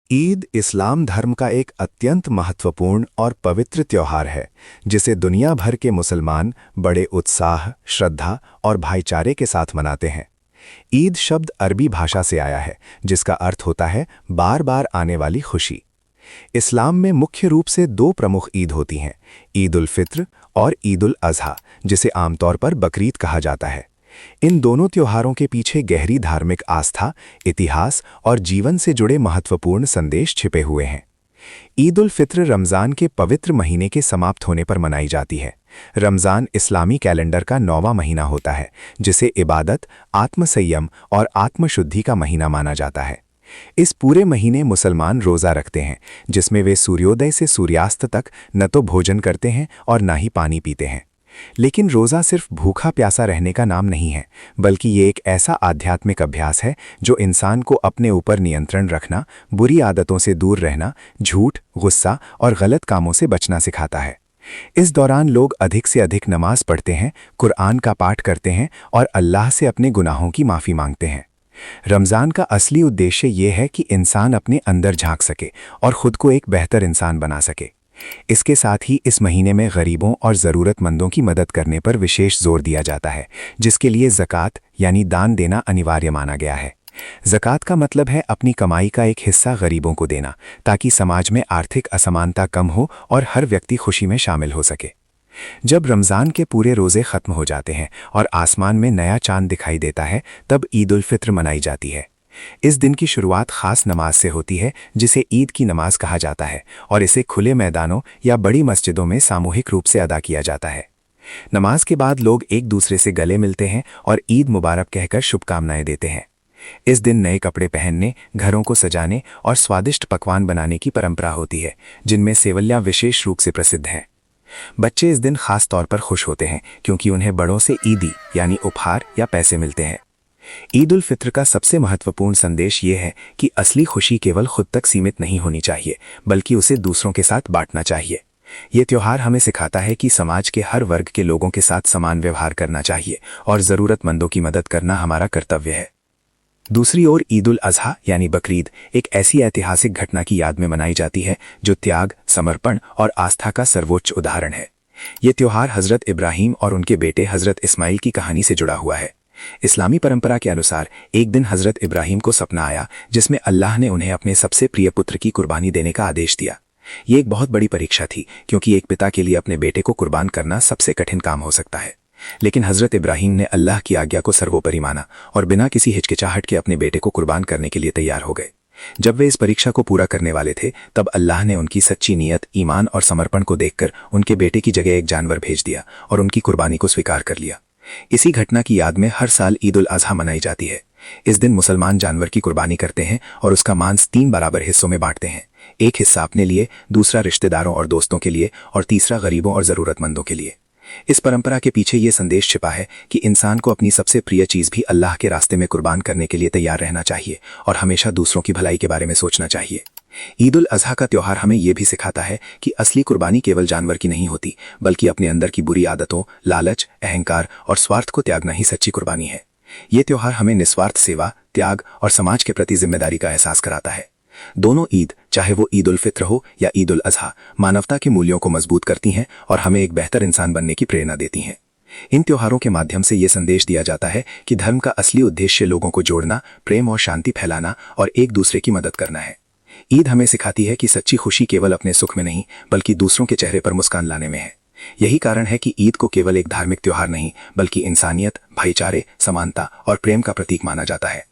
ईद इस्लाम धर्म का एक अत्यंत महत्वपूर्ण और पवित्र त्योहार है जिसे दुनिया भर के मुसलमान बड़े उत्साह, श्रद्धा और भाईचारे के साथ मनाते हैं। ईद शब्द अरबी भाषा से आया है जिसका अर्थ होता है बार बार आने वाली खुशी। इस्लाम में मुख्य रूप से दो प्रमुख ईद होती हैं, ईद उल फित्र और ईद उल अज़हा, जिसे आमतौर पर बकरीद कहा जाता है। इन दोनों त्योहारों के पीछे गहरी धार्मिक आस्था, इतिहास और जीवन से जुड़े महत्वपूर्ण संदेश छिपे हुए हैं। ईद उल फित्र रमज़ान के पवित्र महीने के समाप्त होने पर मनाई जाती है। रमज़ान इस्लामी कैलेंडर का 9वां महीना होता है, जिसे इबादत, आत्मसंयम और आत्मशुद्धि का महीना माना जाता है। इस पूरे महीने मुसलमान रोज़ा रखते हैं, जिसमें वे सूर्योदय से सूर्यास्त तक न तो भोजन करते हैं और न ही पानी पीते हैं। लेकिन रोज़ा सिर्फ भूखा प्यासा रहने का नाम नहीं है, बल्कि ये एक ऐसा आध्यात्मिक अभ्यास है जो इंसान को अपने ऊपर नियंत्रण रखना, बुरी आदतों से दूर रहना, झूठ, गुस्सा और गलत कामों से बचना सिखाता है। इस दौरान लोग अधिक से अधिक नमाज पढ़ते हैं, कुरान का पाठ करते हैं और अल्लाह से अपने गुनाहों की माफ़ी मांगते हैं। रमज़ान का असली उद्देश्य ये है कि इंसान अपने अंदर झांक सके और ख़ुद को एक बेहतर इंसान बना सके। इसके साथ ही इस महीने में गरीबों और ज़रूरतमंदों की मदद करने पर विशेष जोर दिया जाता है, जिसके लिए ज़कात यानी दान देना अनिवार्य माना गया है। ज़कात का मतलब है अपनी कमाई का एक हिस्सा गरीबों को देना, ताकि समाज में आर्थिक असमानता कम हो और हर व्यक्ति खुशी में शामिल हो सके। जब रमज़ान के पूरे रोज़े ख़त्म हो जाते हैं और आसमान में नया चांद दिखाई देता है, तब ईद उल फित्र मनाई जाती है। इस दिन की शुरुआत ख़ास नमाज से होती है, जिसे ईद की नमाज कहा जाता है, और इसे खुले मैदानों या बड़ी मस्जिदों में सामूहिक रूप से अदा किया जाता है। नमाज के बाद लोग एक दूसरे से गले मिलते हैं और ईद मुबारक कहकर शुभकामनाएं देते हैं। इस दिन नए कपड़े पहनने, घरों को सजाने और स्वादिष्ट पकवान बनाने की परंपरा होती है, जिनमें सेवइयां विशेष रूप से प्रसिद्ध हैं। बच्चे इस दिन खास तौर पर खुश होते हैं क्योंकि उन्हें बड़ों से ईदी यानी उपहार या पैसे मिलते हैं। ईद उल फित्र का सबसे महत्वपूर्ण संदेश ये है कि असली खुशी केवल खुद तक सीमित नहीं होनी चाहिए, बल्कि उसे दूसरों के साथ बांटना चाहिए। ये त्योहार हमें सिखाता है कि समाज के हर वर्ग के लोगों के साथ समान व्यवहार करना चाहिए और ज़रूरतमंदों की मदद करना हमारा कर्तव्य है। दूसरी ओर ईद उल अज़हा यानी बकरीद एक ऐसी ऐतिहासिक घटना की याद में मनाई जाती है जो त्याग, समर्पण और आस्था का सर्वोच्च उदाहरण है। ये त्योहार हज़रत इब्राहीम और उनके बेटे हज़रत इस्माइल की कहानी से जुड़ा हुआ है। इस्लामी परंपरा के अनुसार एक दिन हज़रत इब्राहीम को सपना आया जिसमें अल्लाह ने उन्हें अपने सबसे प्रिय पुत्र की कुर्बानी देने का आदेश दिया। ये एक बहुत बड़ी परीक्षा थी, क्योंकि एक पिता के लिए अपने बेटे को कुर्बान करना सबसे कठिन काम हो सकता है। लेकिन हज़रत इब्राहीम ने अल्लाह की आज्ञा को सर्वोपरि माना और बिना किसी हिचकिचाहट के अपने बेटे को कुर्बान करने के लिए तैयार हो गए। जब वे इस परीक्षा को पूरा करने वाले थे, तब अल्लाह ने उनकी सच्ची नीयत, ईमान और समर्पण को देखकर उनके बेटे की जगह एक जानवर भेज दिया और उनकी कुर्बानी को स्वीकार कर लिया। इसी घटना की याद में हर साल ईद उल अज़हा मनाई जाती है। इस दिन मुसलमान जानवर की कुर्बानी करते हैं और उसका मांस 3 बराबर हिस्सों में बांटते हैं। एक हिस्सा अपने लिए, दूसरा रिश्तेदारों और दोस्तों के लिए और तीसरा गरीबों और ज़रूरतमंदों के लिए। इस परंपरा के पीछे ये संदेश छिपा है कि इंसान को अपनी सबसे प्रिय चीज़ भी अल्लाह के रास्ते में कुर्बान करने के लिए तैयार रहना चाहिए और हमेशा दूसरों की भलाई के बारे में सोचना चाहिए। ईद उल अज़हा का त्योहार हमें यह भी सिखाता है कि असली कुर्बानी केवल जानवर की नहीं होती, बल्कि अपने अंदर की बुरी आदतों, लालच, अहंकार और स्वार्थ को त्यागना ही सच्ची कुर्बानी है। ये त्योहार हमें निस्वार्थ सेवा, त्याग और समाज के प्रति जिम्मेदारी का एहसास कराता है। दोनों ईद, चाहे वो ईद उल फित्र हो या ईद उल अज़हा, मानवता के मूल्यों को मजबूत करती हैं और हमें एक बेहतर इंसान बनने की प्रेरणा देती हैं। इन त्योहारों के माध्यम से ये संदेश दिया जाता है कि धर्म का असली उद्देश्य लोगों को जोड़ना, प्रेम और शांति फैलाना और एक दूसरे की मदद करना है। ईद हमें सिखाती है कि सच्ची खुशी केवल अपने सुख में नहीं, बल्कि दूसरों के चेहरे पर मुस्कान लाने में है। यही कारण है कि ईद को केवल एक धार्मिक त्योहार नहीं, बल्कि इंसानियत, भाईचारे, समानता और प्रेम का प्रतीक माना जाता है।